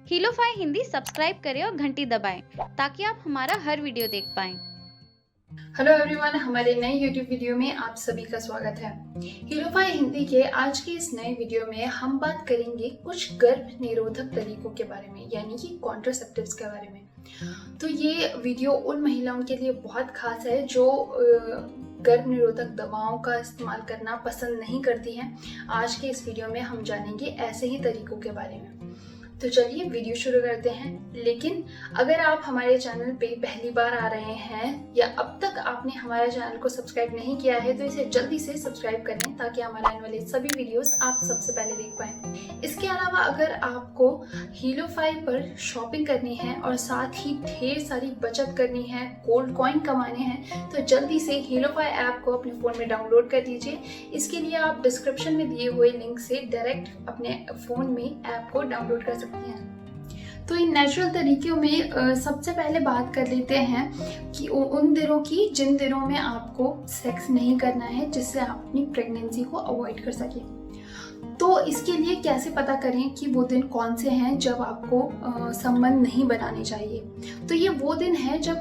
हीलोफाई Hindi subscribe करें और घंटी दबाएं ताकि आप हमारा हर वीडियो देख पाएं। हेलो एवरीवन, हमारे नए यूट्यूब वीडियो में आप सभी का स्वागत है। हीलोफाई हिंदी के आज के इस नए वीडियो में हम बात करेंगे कुछ गर्भ निरोधक तरीकों के बारे में, यानी कि कॉन्ट्रासेप्टिव्स के बारे में। तो ये वीडियो उन महिलाओं के लिए बहुत खास है जो गर्भ निरोधक दवाओं का इस्तेमाल करना पसंद नहीं करती हैं। आज के इस वीडियो में हम जानेंगे ऐसे ही तरीकों के बारे में। तो चलिए वीडियो शुरू करते हैं। लेकिन अगर आप हमारे चैनल पे पहली बार आ रहे हैं या अब तक आपने हमारे चैनल को सब्सक्राइब नहीं किया है तो इसे जल्दी से सब्सक्राइब कर लें ताकि हमारे आने वाले सभी वीडियोस आप सबसे पहले देख पाएं। इसके अलावा अगर आपको हीलोफाई पर शॉपिंग करनी है और साथ ही ढेर सारी बचत करनी है, गोल्ड कॉइन कमाने हैं, तो जल्दी से हीलोफाई ऐप को अपने फ़ोन में डाउनलोड कर लीजिए। इसके लिए आप डिस्क्रिप्शन में दिए हुए लिंक से डायरेक्ट अपने फ़ोन में ऐप को डाउनलोड कर सकते हैं। तो इन नेचुरल तरीकों में सबसे पहले बात कर लेते हैं कि उन दिनों की जिन दिनों में आपको सेक्स नहीं करना है, जिससे आप अपनी प्रेगनेंसी को अवॉइड कर सकें। तो इसके लिए कैसे पता करें कि वो दिन कौन से हैं जब आपको संबंध नहीं बनाने चाहिए। तो ये वो दिन है जब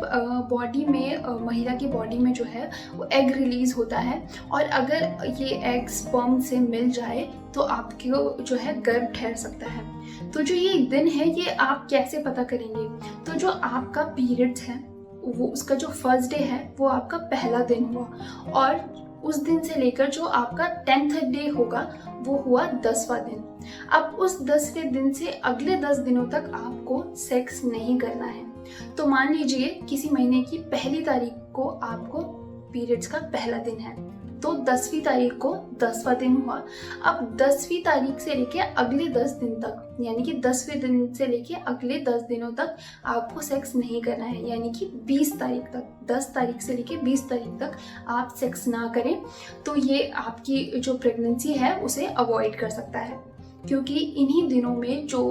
बॉडी में महिला की बॉडी में जो है वो एग रिलीज होता है, और अगर ये एग स्पर्म से मिल जाए तो आपको जो है गर्भ ठहर सकता है। तो जो ये दिन है ये आप कैसे पता करेंगे? तो जो आपका पीरियड्स है वो उसका जो फर्स्ट डे है वो आपका पहला दिन हुआ, और उस दिन से लेकर जो आपका 10th डे होगा वो हुआ 10वां दिन। अब उस 10वें दिन से अगले 10 दिनों तक आपको सेक्स नहीं करना है। तो मान लीजिए किसी महीने की पहली तारीख को आपको पीरियड्स का पहला दिन है, तो 10वीं तारीख को 10वां दिन हुआ। अब 10वीं तारीख से लेके अगले 10 दिन तक, यानी कि 10वें दिन से लेके अगले 10 दिनों तक आपको सेक्स नहीं करना है, यानी कि 20 तारीख तक, 10 तारीख से लेके 20 तारीख तक आप सेक्स ना करें। तो ये आपकी जो प्रेगनेंसी है उसे अवॉइड कर सकता है, क्योंकि इन्हीं दिनों में जो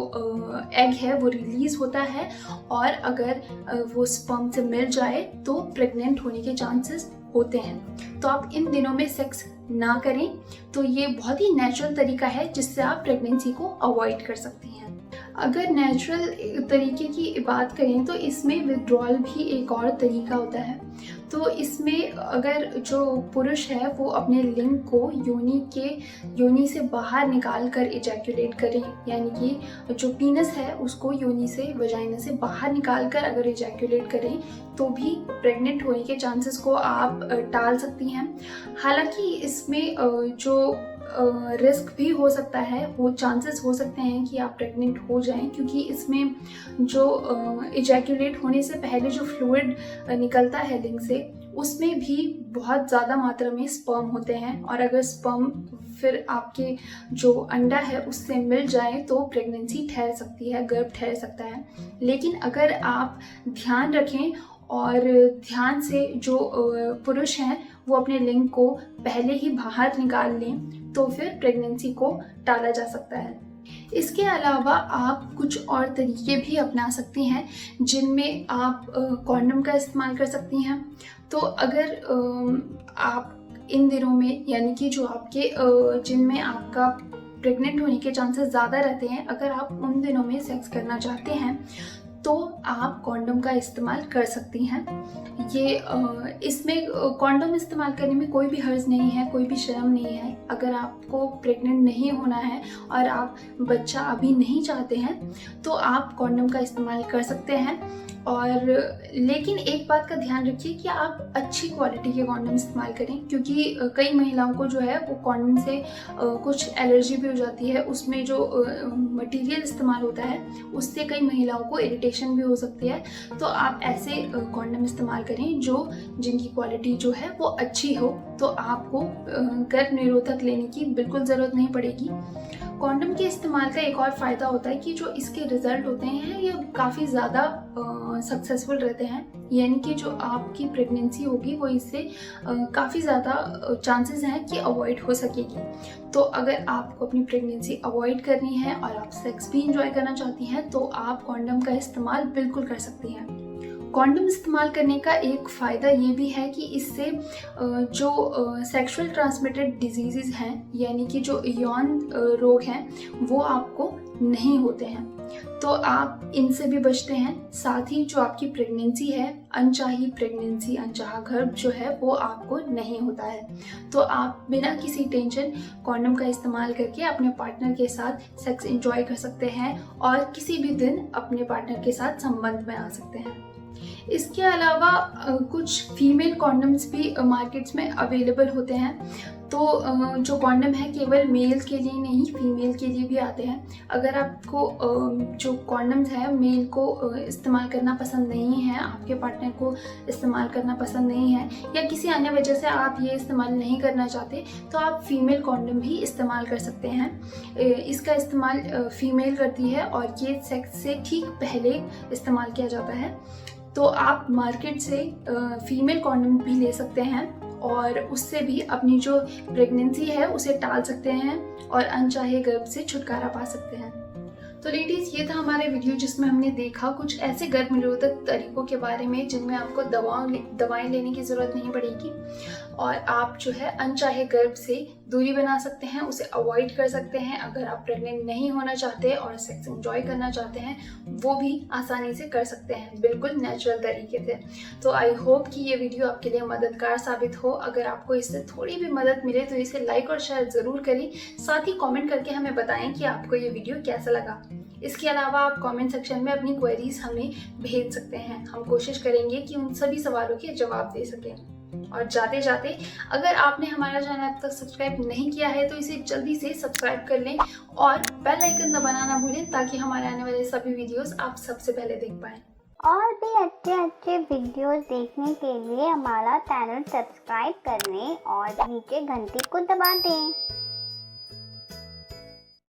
एग है वो रिलीज होता है, और अगर वो स्पर्म से मिल जाए तो प्रेग्नेंट होने के चांसेस होते हैं। तो आप इन दिनों में सेक्स ना करें। तो ये बहुत ही नेचुरल तरीका है जिससे आप प्रेगनेंसी को अवॉइड कर सकती हैं। अगर नेचुरल तरीके की बात करें तो इसमें विथड्रॉल भी एक और तरीका होता है। तो इसमें अगर जो पुरुष है वो अपने लिंग को योनि से बाहर निकाल कर इजैक्यूलेट करें, यानी कि जो पीनस है उसको योनि से, वजाइना से बाहर निकाल कर अगर इजैक्यूलेट करें तो भी प्रेग्नेंट होने के चांसेस को आप टाल सकती हैं। हालांकि इसमें जो रिस्क भी हो सकता है, वो चांसेस हो सकते हैं कि आप प्रेग्नेंट हो जाएं, क्योंकि इसमें जो इजैक्यूलेट होने से पहले जो फ्लूइड निकलता है लिंग से, उसमें भी बहुत ज़्यादा मात्रा में स्पर्म होते हैं, और अगर स्पर्म फिर आपके जो अंडा है उससे मिल जाए तो प्रेगनेंसी ठहर सकती है, गर्भ ठहर सकता है। लेकिन अगर आप ध्यान रखें और ध्यान से जो पुरुष हैं वो अपने लिंग को पहले ही बाहर निकाल लें तो फिर प्रेगनेंसी को टाला जा सकता है। इसके अलावा आप कुछ और तरीके भी अपना सकती हैं जिनमें आप कॉन्डम का इस्तेमाल कर सकती हैं। तो अगर आप इन दिनों में, यानी कि जो आपके जिनमें आपका प्रेग्नेंट होने के चांसेस ज़्यादा रहते हैं, अगर आप उन दिनों में सेक्स करना चाहते हैं तो आप कॉन्डम का इस्तेमाल कर सकती हैं। ये इसमें कॉन्डम इस्तेमाल करने में कोई भी हर्ज नहीं है, कोई भी शर्म नहीं है। अगर आपको प्रेग्नेंट नहीं होना है और आप बच्चा अभी नहीं चाहते हैं तो आप कॉन्डम का इस्तेमाल कर सकते हैं। और लेकिन एक बात का ध्यान रखिए कि आप अच्छी क्वालिटी के कॉन्डम इस्तेमाल करें, क्योंकि कई महिलाओं को जो है वो कॉन्डम से कुछ एलर्जी भी हो जाती है। उसमें जो मटेरियल इस्तेमाल होता है उससे कई महिलाओं को इरिटेशन भी हो सकती है। तो आप ऐसे कॉन्डम इस्तेमाल करें जिनकी क्वालिटी जो है वो अच्छी हो, तो आपको गर्भ निरोधक लेने की बिल्कुल ज़रूरत नहीं पड़ेगी। कॉन्डम के इस्तेमाल का एक और फ़ायदा होता है कि जो इसके रिज़ल्ट होते हैं ये काफ़ी ज़्यादा सक्सेसफुल रहते हैं, यानी कि जो आपकी प्रेगनेंसी होगी वो इससे काफ़ी ज़्यादा चांसेस हैं कि अवॉइड हो सकेगी। तो अगर आपको अपनी प्रेगनेंसी अवॉइड करनी है और आप सेक्स भी इंजॉय करना चाहती हैं तो आप कॉन्डम का इस्तेमाल बिल्कुल कर सकती हैं। कॉन्डम इस्तेमाल करने का एक फ़ायदा ये भी है कि इससे जो सेक्सुअल ट्रांसमिटेड डिजीज़ हैं, यानी कि जो यौन रोग हैं, वो आपको नहीं होते हैं, तो आप इनसे भी बचते हैं। साथ ही जो आपकी प्रेगनेंसी है, अनचाही प्रेगनेंसी, अनचाहा गर्भ जो है वो आपको नहीं होता है। तो आप बिना किसी टेंशन कॉन्डम का इस्तेमाल करके अपने पार्टनर के साथ सेक्स एंजॉय कर सकते हैं और किसी भी दिन अपने पार्टनर के साथ संबंध में आ सकते हैं। इसके अलावा कुछ फीमेल कॉन्डम्स भी मार्केट्स में अवेलेबल होते हैं। तो जो कॉन्डम है केवल मेल के लिए नहीं, फीमेल के लिए भी आते हैं। अगर आपको जो कॉन्डम्स है मेल को इस्तेमाल करना पसंद नहीं है, आपके पार्टनर को इस्तेमाल करना पसंद नहीं है, या किसी अन्य वजह से आप ये इस्तेमाल नहीं करना चाहते, तो आप फीमेल कॉन्डम भी इस्तेमाल कर सकते हैं। इसका इस्तेमाल फीमेल करती है और ये सेक्स से ठीक पहले इस्तेमाल किया जाता है। तो आप मार्केट से फीमेल कॉन्डम भी ले सकते हैं और उससे भी अपनी जो प्रेगनेंसी है उसे टाल सकते हैं और अनचाहे गर्भ से छुटकारा पा सकते हैं। तो लेडीज़, ये था हमारा वीडियो जिसमें हमने देखा कुछ ऐसे गर्भ निरोधक तरीकों के बारे में जिनमें आपको दवाएं लेने की ज़रूरत नहीं पड़ेगी और आप जो है अनचाहे गर्भ से दूरी बना सकते हैं, उसे अवॉइड कर सकते हैं। अगर आप प्रेग्नेंट नहीं होना चाहते और सेक्स एंजॉय करना चाहते हैं, वो भी आसानी से कर सकते हैं, बिल्कुल नेचुरल तरीके से। तो आई होप कि ये वीडियो आपके लिए मददगार साबित हो। अगर आपको इससे थोड़ी भी मदद मिले तो इसे लाइक और शेयर ज़रूर करें। साथ ही कॉमेंट करके हमें बताएं कि आपको ये वीडियो कैसा लगा। इसके अलावा आप कमेंट सेक्शन में अपनी क्वेरीज हमें भेज सकते हैं। हम कोशिश करेंगे कि उन सभी सवालों के जवाब दे सकें। और जाते जाते, अगर आपने हमारा चैनल अब तक सब्सक्राइब नहीं किया है तो इसे जल्दी से सब्सक्राइब कर लें और बेल आइकन दबाना ना भूलें ताकि हमारे आने वाले सभी वीडियोस आप सबसे पहले देख पाएं। और भी अच्छे वीडियोस देखने के लिए हमारा चैनल सब्सक्राइब कर लें और नीचे घंटी को दबा दें।